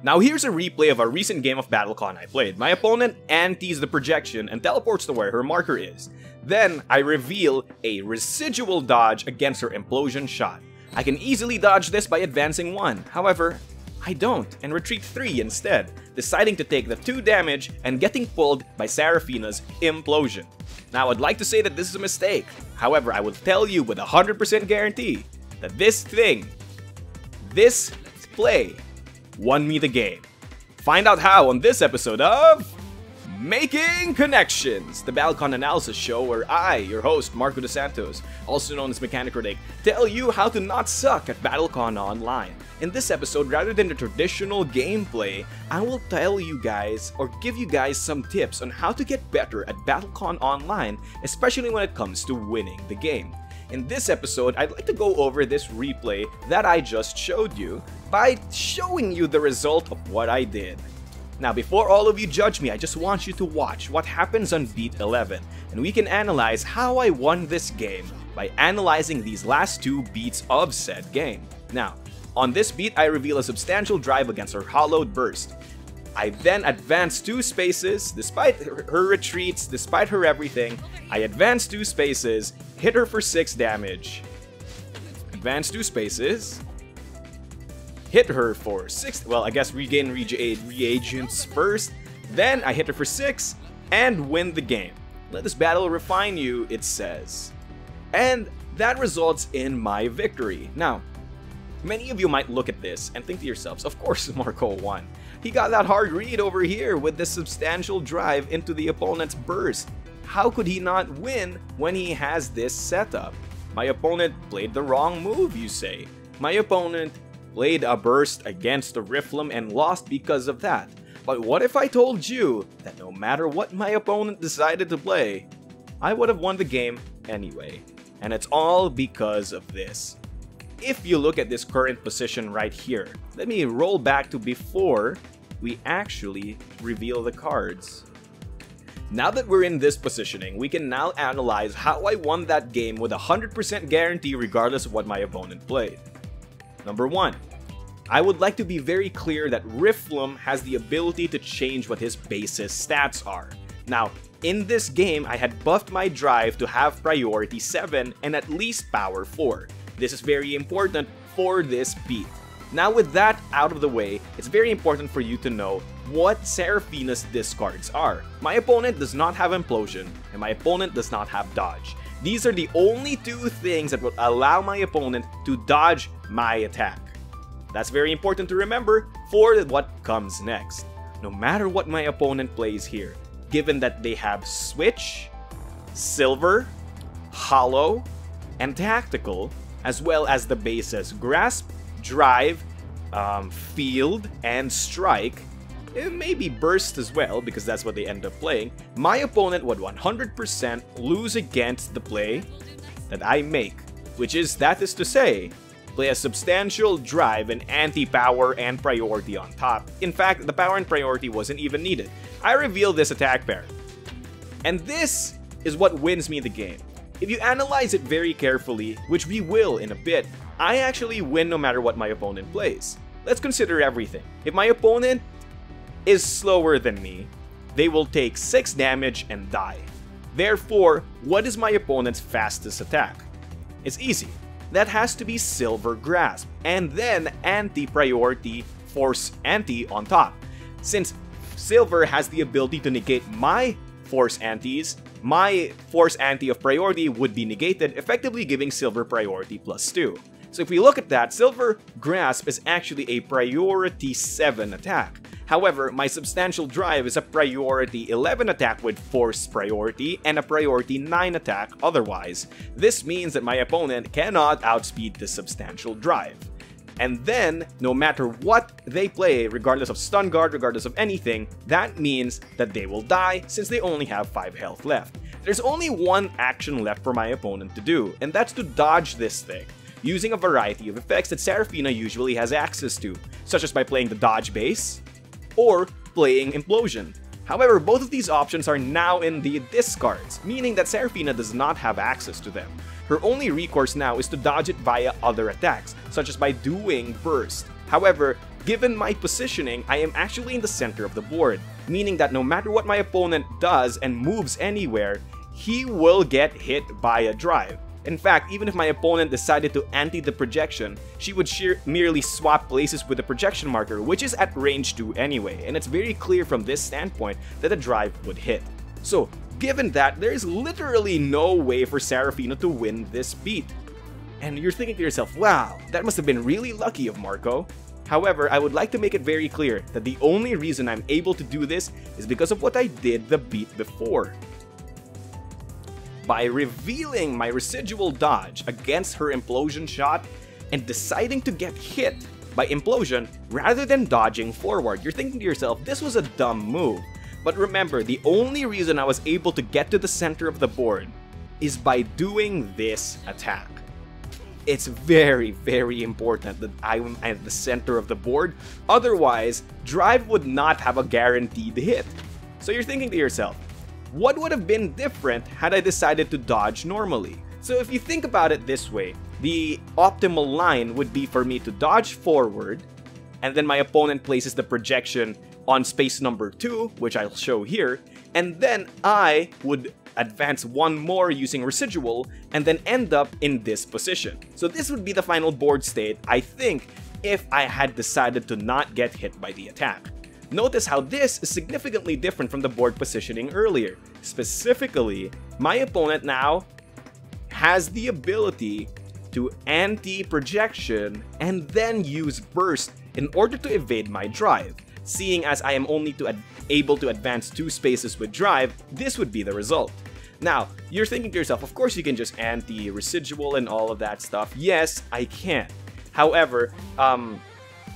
Now here's a replay of a recent game of BattleCON I played. My opponent antis the projection and teleports to where her marker is. Then I reveal a residual dodge against her implosion shot. I can easily dodge this by advancing 1, however, I don't and retreat 3 instead, deciding to take the 2 damage and getting pulled by Seraphina's implosion. Now I'd like to say that this is a mistake, however I will tell you with 100% guarantee that this play won me the game. Find out how on this episode of Making Connections, the BattleCON analysis show where I, your host Marco De Santos, also known as Mechanic Ridic, tell you how to not suck at BattleCON Online. In this episode, rather than the traditional gameplay, I will tell you guys or give you guys some tips on how to get better at BattleCON Online, especially when it comes to winning the game. In this episode, I'd like to go over this replay that I just showed you by showing you the result of what I did. Now, before all of you judge me, I just want you to watch what happens on beat 11, and we can analyze how I won this game by analyzing these last 2 beats of said game. Now, on this beat, I reveal a substantial drive against her hollowed burst. I then advance 2 spaces, despite her retreats, despite her everything. I advance 2 spaces, hit her for 6 damage. Advance 2 spaces, hit her for 6, well I guess regain reagents first. Then I hit her for 6 and win the game. Let this battle refine you, it says. And that results in my victory. Now, many of you might look at this and think to yourselves, of course Marco won. He got that hard read over here with this substantial drive into the opponent's burst. How could he not win when he has this setup? My opponent played the wrong move, you say. My opponent played a burst against the Rifflum and lost because of that. But what if I told you that no matter what my opponent decided to play, I would have won the game anyway? And it's all because of this. If you look at this current position right here, let me roll back to before we actually reveal the cards. Now that we're in this positioning, we can now analyze how I won that game with 100% guarantee regardless of what my opponent played. Number 1, I would like to be very clear that Rifflum has the ability to change what his basis stats are. Now, in this game, I had buffed my drive to have priority 7 and at least power 4. This is very important for this beat. Now with that out of the way, it's very important for you to know what Seraphina's discards are. My opponent does not have implosion, and my opponent does not have dodge. These are the only 2 things that will allow my opponent to dodge my attack. That's very important to remember for what comes next. No matter what my opponent plays here, given that they have Switch, Silver, Hollow, and Tactical, as well as the bases Grasp, Drive, Field, and Strike, and maybe Burst as well, because that's what they end up playing, my opponent would 100% lose against the play that I make, that is to say, play a substantial drive and anti-power and priority on top. In fact, the power and priority wasn't even needed. I reveal this attack pair. And this is what wins me the game. If you analyze it very carefully, which we will in a bit, I actually win no matter what my opponent plays. Let's consider everything. If my opponent is slower than me, they will take 6 damage and die. Therefore, what is my opponent's fastest attack? It's easy. That has to be Silver Grasp, and then anti-priority Force Anti on top. Since Silver has the ability to negate my Force Antis, my Force Anti of priority would be negated, effectively giving Silver priority +2. So if we look at that, Silver Grasp is actually a priority 7 attack. However, my substantial drive is a priority 11 attack with force priority and a priority 9 attack otherwise. This means that my opponent cannot outspeed the substantial drive. And then, no matter what they play, regardless of stun guard, regardless of anything, that means that they will die since they only have 5 health left. There's only one action left for my opponent to do, and that's to dodge this thing, using a variety of effects that Seraphina usually has access to, such as by playing the dodge base, or playing Implosion. However, both of these options are now in the discards, meaning that Seraphina does not have access to them. Her only recourse now is to dodge it via other attacks, such as by doing Burst. However, given my positioning, I am actually in the center of the board, meaning that no matter what my opponent does and moves anywhere, he will get hit by a drive. In fact, even if my opponent decided to anti the projection, she would merely swap places with the projection marker, which is at range 2 anyway, and it's very clear from this standpoint that a drive would hit. So, given that, there is literally no way for Serafina to win this beat. And you're thinking to yourself, wow, that must have been really lucky of Marco. However, I would like to make it very clear that the only reason I'm able to do this is because of what I did the beat before. By revealing my residual dodge against her implosion shot and deciding to get hit by implosion rather than dodging forward. You're thinking to yourself, this was a dumb move. But remember, the only reason I was able to get to the center of the board is by doing this attack. It's very, very important that I'm at the center of the board, otherwise, drive would not have a guaranteed hit. So you're thinking to yourself, what would have been different had I decided to dodge normally? So if you think about it this way, the optimal line would be for me to dodge forward, and then my opponent places the projection on space number 2, which I'll show here, and then I would advance one more using residual, and then end up in this position. So this would be the final board state, I think, if I had decided to not get hit by the attack. Notice how this is significantly different from the board positioning earlier. Specifically, my opponent now has the ability to anti-projection and then use burst in order to evade my drive. Seeing as I am only able to advance 2 spaces with drive, this would be the result. Now, you're thinking to yourself, of course you can just anti-residual and all of that stuff. Yes, I can. However,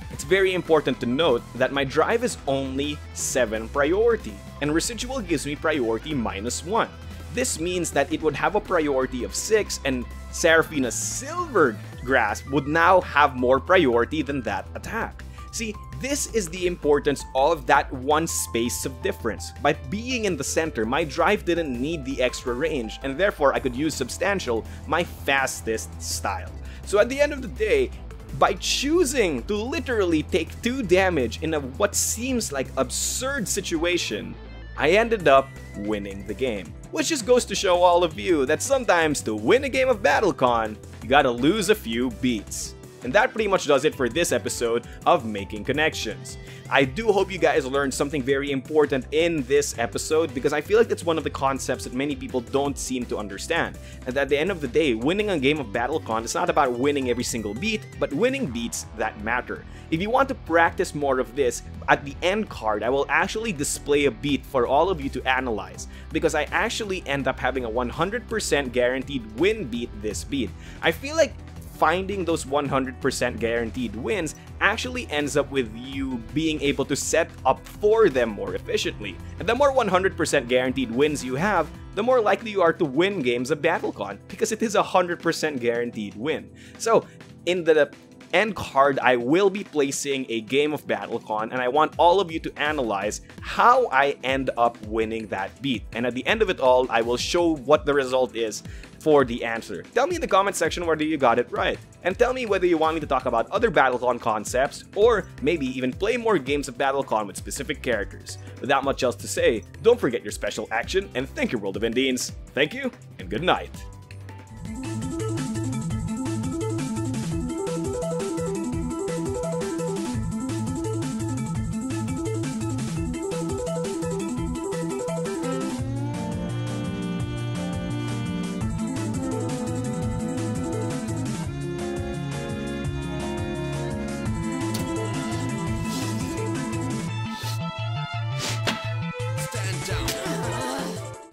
it's very important to note that my drive is only 7 priority, and residual gives me priority -1. This means that it would have a priority of 6, and Serafina's Silver Grasp would now have more priority than that attack. See, this is the importance of that one space of difference. By being in the center, my drive didn't need the extra range, and therefore I could use Substantial, my fastest style. So at the end of the day, by choosing to literally take 2 damage in what seems like absurd situation, I ended up winning the game. Which just goes to show all of you that sometimes to win a game of BattleCON, you gotta lose a few beats. And that pretty much does it for this episode of Making Connections. I do hope you guys learned something very important in this episode, because I feel like that's one of the concepts that many people don't seem to understand. And at the end of the day, winning a game of BattleCON is not about winning every single beat, but winning beats that matter. If you want to practice more of this, at the end card, I will actually display a beat for all of you to analyze, because I actually end up having a 100% guaranteed win beat this beat. I feel like finding those 100% guaranteed wins actually ends up with you being able to set up for them more efficiently. And the more 100% guaranteed wins you have, the more likely you are to win games of BattleCON, because it is a 100% guaranteed win. So, in the end card, I will be placing a game of BattleCON, and I want all of you to analyze how I end up winning that beat. And at the end of it all, I will show what the result is for the answer. Tell me in the comment section whether you got it right, and tell me whether you want me to talk about other BattleCON concepts, or maybe even play more games of BattleCON with specific characters. Without much else to say, don't forget your special action, and thank you, World of Indians. Thank you, and good night.